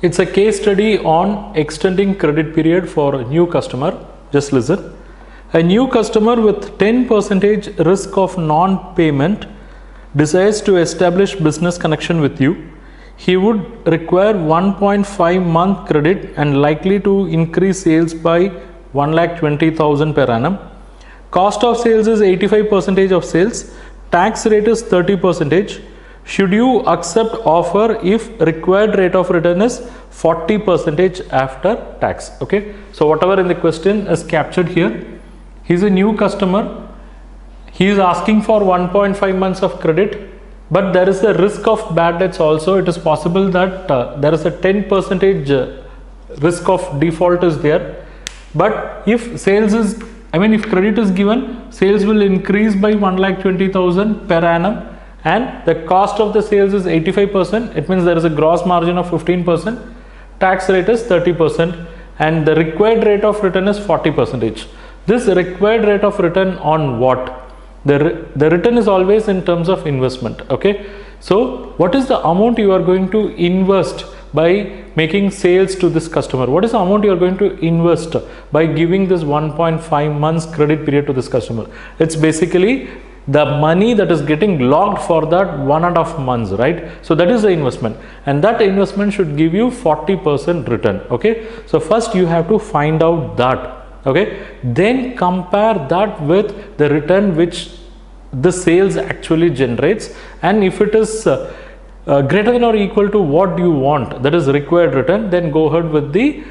It's a case study on extending credit period for a new customer. Just listen. A new customer with 10% risk of non-payment desires to establish business connection with you. He would require 1.5 month credit and likely to increase sales by 1,20,000 per annum. Cost of sales is 85% of sales. Tax rate is 30%. Should you accept offer if required rate of return is 40% after tax? Okay, so whatever in the question is captured here. He's a new customer. He is asking for 1.5 months of credit, but there is a risk of bad debts also. It is possible that there is a 10% risk of default is there. But if sales is, if credit is given, sales will increase by 1,20,000 per annum. And the cost of the sales is 85%. It means there is a gross margin of 15%. Tax rate is 30%. And the required rate of return is 40%. This required rate of return on what? The return is always in terms of investment. Okay. So what is the amount you are going to invest by making sales to this customer? What is the amount you are going to invest by giving this 1.5 months credit period to this customer? It's basically the money that is getting locked for that 1.5 months, right? So that is the investment, and that investment should give you 40% return. Okay, so first you have to find out that. Okay, then compare that with the return which the sales actually generates, and if it is greater than or equal to what you want, that is required return, then go ahead with the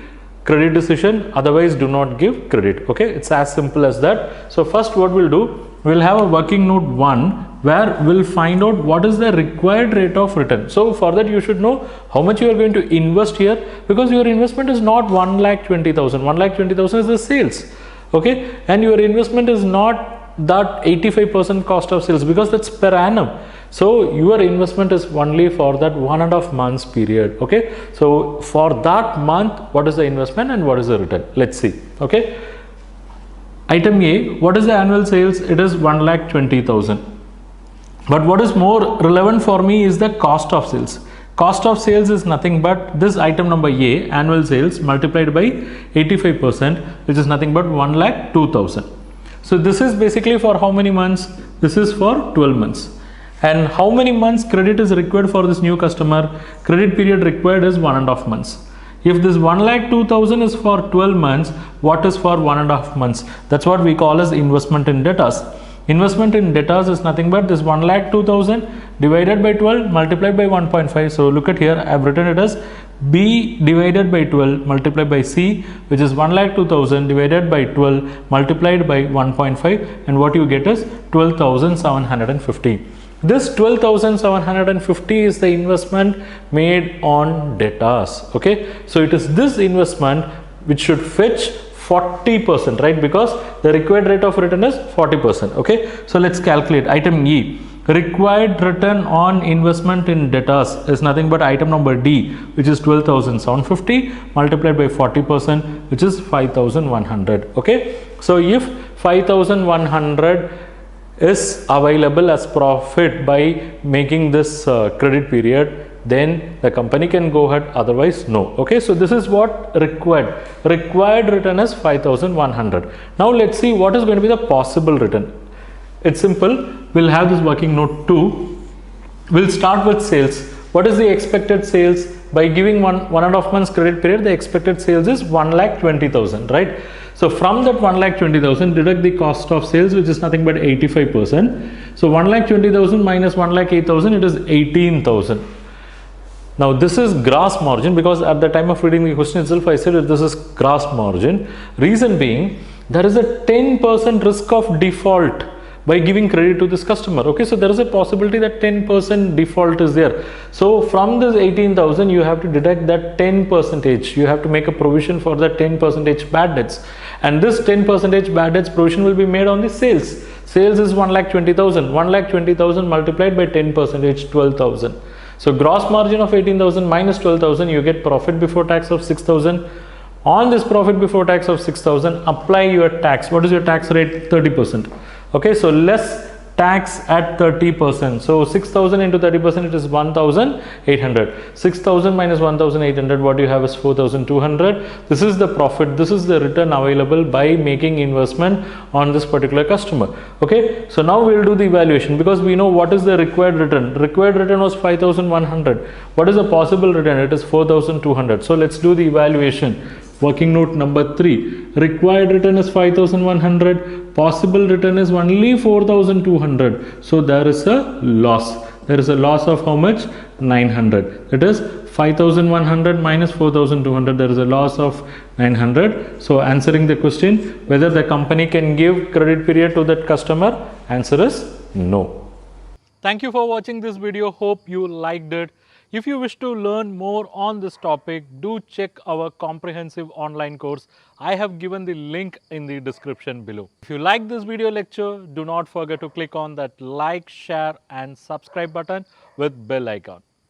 credit decision. Otherwise do not give credit. Okay, it's as simple as that. So first what we'll do, we'll have a working note 1 where we'll find out what is the required rate of return. So for that you should know how much you are going to invest here, because your investment is not 1,20,000. 1,20,000 is the sales. Okay, and your investment is not that 85% cost of sales, because that's per annum. So your investment is only for that 1.5 months period. Okay, so for that month, what is the investment and what is the return? Let's see. Okay, item A, what is the annual sales? It is 1,20,000. But what is more relevant for me is the cost of sales. Cost of sales is nothing but this item number A, annual sales multiplied by 85%, which is nothing but 1,02,000. So this is basically for how many months? This is for 12 months. And how many months credit is required for this new customer? Credit period required is 1.5 months. If this 1,02,000 is for 12 months, what is for 1.5 months? That's what we call as investment in debtors. Investment in debtors is nothing but this 1,02,000 divided by 12 multiplied by 1.5. So look at here, I have written it as B divided by 12 multiplied by C, which is 1,02,000 divided by 12 multiplied by 1.5, and what you get is 12,750. This 12,750 is the investment made on debtors. Okay, so it is this investment which should fetch 40%, right? Because the required rate of return is 40%. Okay, so let's calculate item E. Required return on investment in debtors is nothing but item number D, which is 12,750 multiplied by 40%, which is 5,100. Okay, so if 5,100 is available as profit by making this credit period, then the company can go ahead, otherwise no. Okay, so this is what required return is 5,100. Now let's see what is going to be the possible return. It's simple. We'll have this working note 2. We'll start with sales. What is the expected sales? By giving 1.5 months credit period, the expected sales is 1,20,000, right? So from that 1,20,000, deduct the cost of sales, which is nothing but 85%. So 1,20,000 minus 1,08,000, it is 18,000. Now this is gross margin, because at the time of reading the question itself, I said that this is gross margin. Reason being, there is a 10% risk of default by giving credit to this customer. Okay, so there is a possibility that 10% default is there. So from this 18,000, you have to deduct that 10%. You have to make a provision for the 10% bad debts, and this 10% bad debts provision will be made on the sales. Sales is 1,20,000. 1,20,000 multiplied by 10%, 12,000. So gross margin of 18,000 minus 12,000, you get profit before tax of 6,000. On this profit before tax of 6,000, apply your tax. What is your tax rate? 30%. Okay, so less tax at 30%. So 6,000 into 30%, it is 1,800. 6,000 minus 1,800, what you have is 4,200. This is the profit, this is the return available by making investment on this particular customer. Okay, so now we'll do the evaluation, because we know what is the required return. Required return was 5,100. What is the possible return? It is 4,200. So let's do the evaluation. Working note number 3, required return is 5,100, possible return is only 4,200. So there is a loss. There is a loss of how much? 900. That is 5,100 minus 4,200. There is a loss of 900. So answering the question whether the company can give credit period to that customer, answer is no. Thank you for watching this video. Hope you liked it. If you wish to learn more on this topic, do check our comprehensive online course. I have given the link in the description below. If you like this video lecture, do not forget to click on that like, share and subscribe button with bell icon.